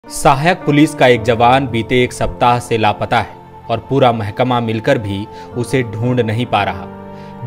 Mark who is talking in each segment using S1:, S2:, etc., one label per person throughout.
S1: सहायक पुलिस का एक जवान बीते एक सप्ताह से लापता है और पूरा महकमा मिलकर भी उसे ढूंढ नहीं पा रहा।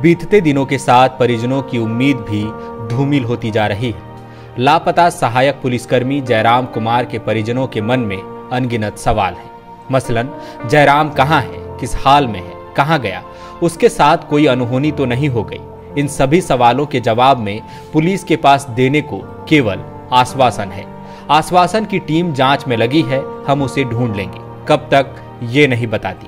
S1: बीतते दिनों के साथ परिजनों की उम्मीद भी धूमिल होती जा रही है। लापता सहायक पुलिसकर्मी जयराम कुमार के परिजनों के मन में अनगिनत सवाल हैं। मसलन जयराम कहाँ है, किस हाल में है, कहाँ गया, उसके साथ कोई अनहोनी तो नहीं हो गई। इन सभी सवालों के जवाब में पुलिस के पास देने को केवल आश्वासन है। आश्वासन की टीम जांच में लगी है, हम उसे ढूंढ लेंगे, कब तक ये नहीं बताती।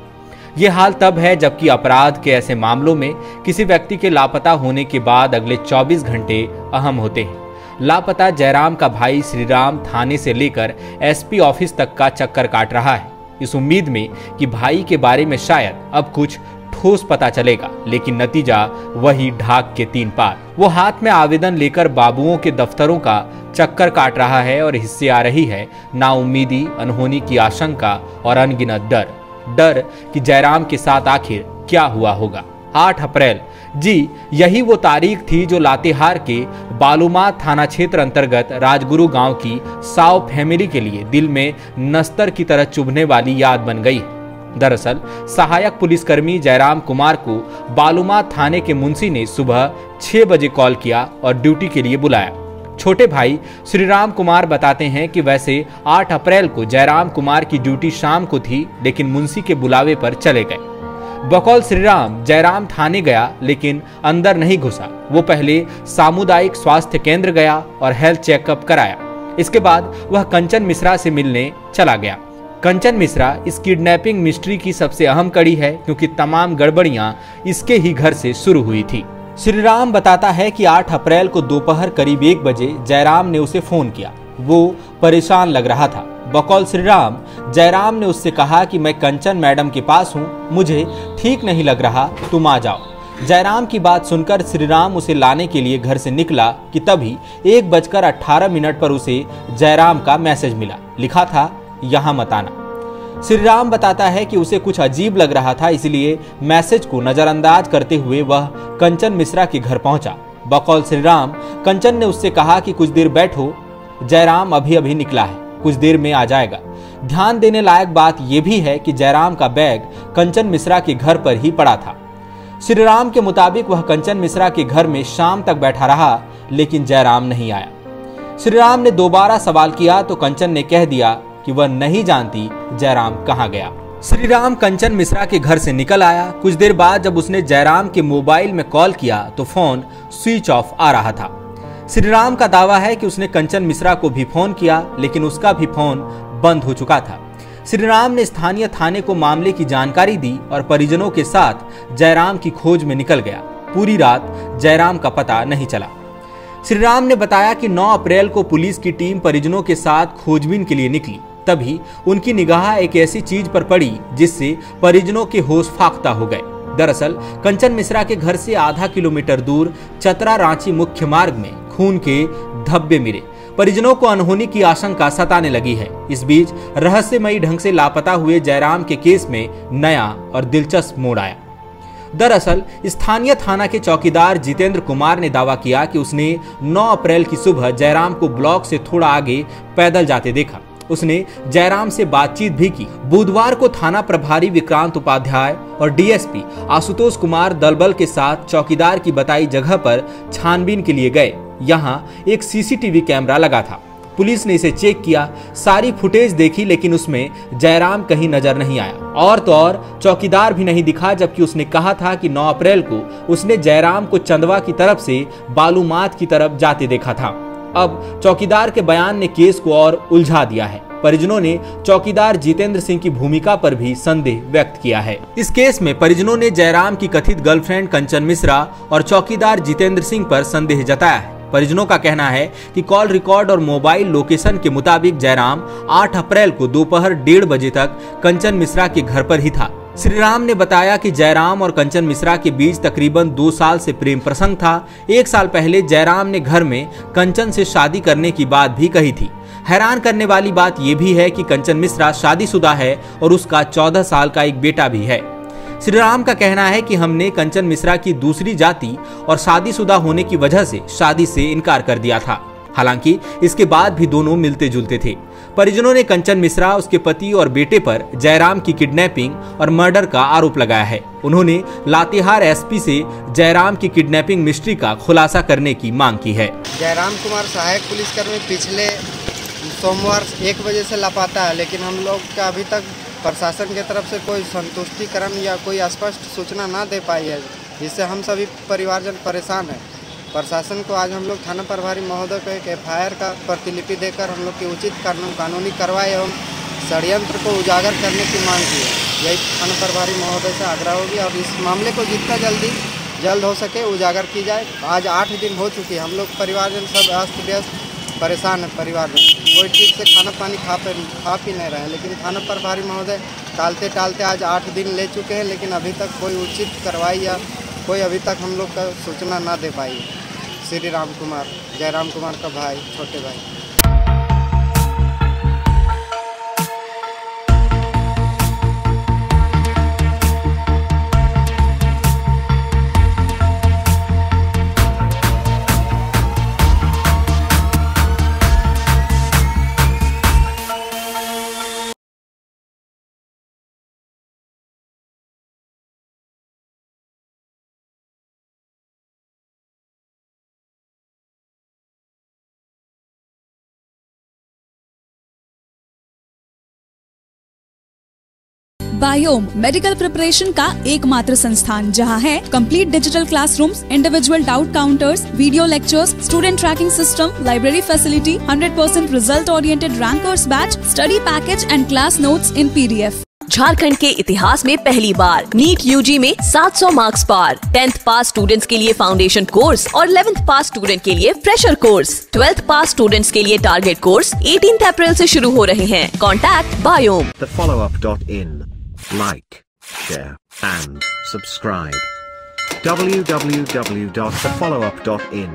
S1: ये हाल तब है जबकि अपराध के ऐसे मामलों में किसी व्यक्ति के लापता होने के बाद अगले 24 घंटे अहम होते हैं। लापता जयराम का भाई श्रीराम थाने से लेकर एसपी ऑफिस तक का चक्कर काट रहा है, इस उम्मीद में कि भाई के बारे में शायद अब कुछ ठोस पता चलेगा, लेकिन नतीजा वही ढाक के 3 पार। वो हाथ में आवेदन लेकर बाबुओं के दफ्तरों का चक्कर काट रहा है और हिस्से आ रही है नाउम्मीदी, अनहोनी की आशंका और अनगिनत डर कि जयराम के साथ आखिर क्या हुआ होगा। 8 अप्रैल, जी यही वो तारीख थी जो लातेहार के बालूमाथ थाना क्षेत्र अंतर्गत राजगुरु गांव की साव फैमिली के लिए दिल में नस्तर की तरह चुभने वाली याद बन गई है। दरअसल सहायक पुलिसकर्मी जयराम कुमार को बालूमाथ थाने के मुंशी ने सुबह 6 बजे कॉल किया और ड्यूटी के लिए बुलाया। छोटे भाई श्रीराम कुमार बताते हैं कि वैसे 8 अप्रैल को जयराम कुमार की ड्यूटी शाम को थी, लेकिन मुंशी के बुलावे पर चले गए। बकौल श्रीराम जयराम थाने गया, लेकिन अंदर नहीं घुसा। वो पहले सामुदायिक स्वास्थ्य केंद्र गया और हेल्थ चेकअप कराया। इसके बाद वह कंचन मिश्रा से मिलने चला गया। कंचन मिश्रा इस किडनैपिंग मिस्ट्री की सबसे अहम कड़ी है, क्योंकि तमाम गड़बड़ियां इसके ही घर से शुरू हुई थी। श्रीराम बताता है कि 8 अप्रैल को दोपहर करीब 1 बजे जयराम ने उसे फोन किया। वो परेशान लग रहा था। बकौल श्रीराम, जयराम ने उससे कहा कि मैं कंचन मैडम के पास हूँ, मुझे ठीक नहीं लग रहा, तुम आ जाओ। जयराम की बात सुनकर श्रीराम उसे लाने के लिए घर से निकला कि तभी 1:18 पर उसे जयराम का मैसेज मिला। लिखा था, यहाँ मत आना। श्रीराम बताता है कि उसे कुछ अजीब लग रहा था, इसलिए मैसेज को नजरअंदाज करते हुए वह कंचन मिश्रा के घर पहुंचा। बकौल श्रीराम, कंचन ने उससे कहा कि कुछ देर बैठो, जयराम अभी निकला है, कुछ देर में आ जाएगा। ध्यान देने लायक बात यह भी है कि जयराम का बैग कंचन मिश्रा के घर पर ही पड़ा था। श्रीराम के मुताबिक वह कंचन मिश्रा के घर में शाम तक बैठा रहा, लेकिन जयराम नहीं आया। श्रीराम ने दोबारा सवाल किया तो कंचन ने कह दिया कि वह नहीं जानती जयराम कहां गया। श्रीराम कंचन मिश्रा के घर से निकल आया। कुछ देर बाद जब उसने जयराम के मोबाइल में कॉल किया तो फोन स्विच ऑफ आ रहा था। श्रीराम का दावा है कि उसने कंचन मिश्रा को भी फोन किया, लेकिन उसका भी फोन बंद हो चुका था। श्रीराम ने स्थानीय थाने को मामले की जानकारी दी और परिजनों के साथ जयराम की खोज में निकल गया। पूरी रात जयराम का पता नहीं चला। श्रीराम ने बताया कि 9 अप्रैल को पुलिस की टीम परिजनों के साथ खोजबीन के लिए निकली। तभी उनकी निगाह एक ऐसी चीज पर पड़ी जिससे परिजनों के होश फाख्ता हो गए। दरअसल कंचन मिश्रा के घर से आधा किलोमीटर दूर चतरा रांची मुख्य मार्ग में खून के धब्बे मिले। परिजनों को अनहोनी की आशंका सताने लगी है। इस बीच रहस्यमयी ढंग से लापता हुए जयराम के केस में नया और दिलचस्प मोड़ आया। दरअसल स्थानीय थाना के चौकीदार जितेंद्र कुमार ने दावा किया कि उसने 9 अप्रैल की सुबह जयराम को ब्लॉक से थोड़ा आगे पैदल जाते देखा। उसने जयराम से बातचीत भी की। बुधवार को थाना प्रभारी विक्रांत उपाध्याय और डीएसपी आशुतोष कुमार दलबल के साथ चौकीदार की बताई जगह पर छानबीन के लिए गए। यहाँ एक सीसीटीवी कैमरा लगा था। पुलिस ने इसे चेक किया, सारी फुटेज देखी, लेकिन उसमें जयराम कहीं नजर नहीं आया। और तो और चौकीदार भी नहीं दिखा, जबकि उसने कहा था कि 9 अप्रैल को उसने जयराम को चंदवा की तरफ से बालूमाथ की तरफ जाते देखा था। अब चौकीदार के बयान ने केस को और उलझा दिया है। परिजनों ने चौकीदार जितेंद्र सिंह की भूमिका पर भी संदेह व्यक्त किया है। इस केस में परिजनों ने जयराम की कथित गर्लफ्रेंड कंचन मिश्रा और चौकीदार जितेंद्र सिंह पर संदेह जताया है। परिजनों का कहना है कि कॉल रिकॉर्ड और मोबाइल लोकेशन के मुताबिक जयराम 8 अप्रैल को दोपहर 1:30 बजे तक कंचन मिश्रा के घर पर ही था। श्रीराम ने बताया कि जयराम और कंचन मिश्रा के बीच तकरीबन 2 साल से प्रेम प्रसंग था। 1 साल पहले जयराम ने घर में कंचन से शादी करने की बात भी कही थी। हैरान करने वाली बात यह भी है कि कंचन मिश्रा शादीशुदा है और उसका 14 साल का एक बेटा भी है। श्रीराम का कहना है कि हमने कंचन मिश्रा की दूसरी जाति और शादीशुदा होने की वजह से शादी से इनकार कर दिया था। हालांकि इसके बाद भी दोनों मिलते जुलते थे। परिजनों ने कंचन मिश्रा, उसके पति और बेटे पर जयराम की किडनैपिंग और मर्डर का आरोप लगाया है। उन्होंने लातेहार एसपी से जयराम की किडनैपिंग मिस्ट्री का खुलासा करने की मांग की है।
S2: जयराम कुमार सहायक पुलिसकर्मी पिछले सोमवार 1 बजे से लापता है, लेकिन हम लोग का अभी तक प्रशासन की तरफ से कोई संतुष्टिकरण या कोई स्पष्ट सूचना ना दे पाई है, जिससे हम सभी परिवारजन परेशान हैं। प्रशासन को आज हम लोग थाना प्रभारी महोदय को एक FIR का प्रतिलिपि देकर हम लोग की उचित कानूनी कार्रवाई एवं षड्यंत्र को उजागर करने की मांग की है। यही थाना प्रभारी महोदय से आग्रह होगी और इस मामले को जितना जल्द हो सके उजागर की जाए। आज 8 दिन हो चुके हैं, हम लोग परिवारजन सब अस्त व्यस्त परेशान है। परिवारजन कोई ठीक से खाना पानी खा पी नहीं रहे हैं, लेकिन थाना प्रभारी महोदय टालते आज 8 दिन ले चुके हैं, लेकिन अभी तक कोई उचित कार्रवाई या कोई अभी तक हम लोग का सूचना ना दे पाई। श्री राम कुमार, जयराम कुमार का भाई, छोटे भाई।
S3: बायोम मेडिकल प्रिपरेशन का एकमात्र संस्थान, जहां है complete digital classrooms, individual doubt counters, video lectures, student tracking system, library facility, 100% result oriented rankers batch, study package and class notes in PDF।
S4: Jharkhand के इतिहास में पहली बार नीट UG में 700 मार्क्स पार। 10th पास स्टूडेंट्स के लिए फाउंडेशन कोर्स और 11th पास student के लिए फ्रेशर कोर्स। 12th पास स्टूडेंट्स के लिए टारगेट कोर्स 18 अप्रैल से शुरू हो रहे हैं। Contact biome.
S5: thefollowup.in. Like, share and subscribe. www.thefollowup.in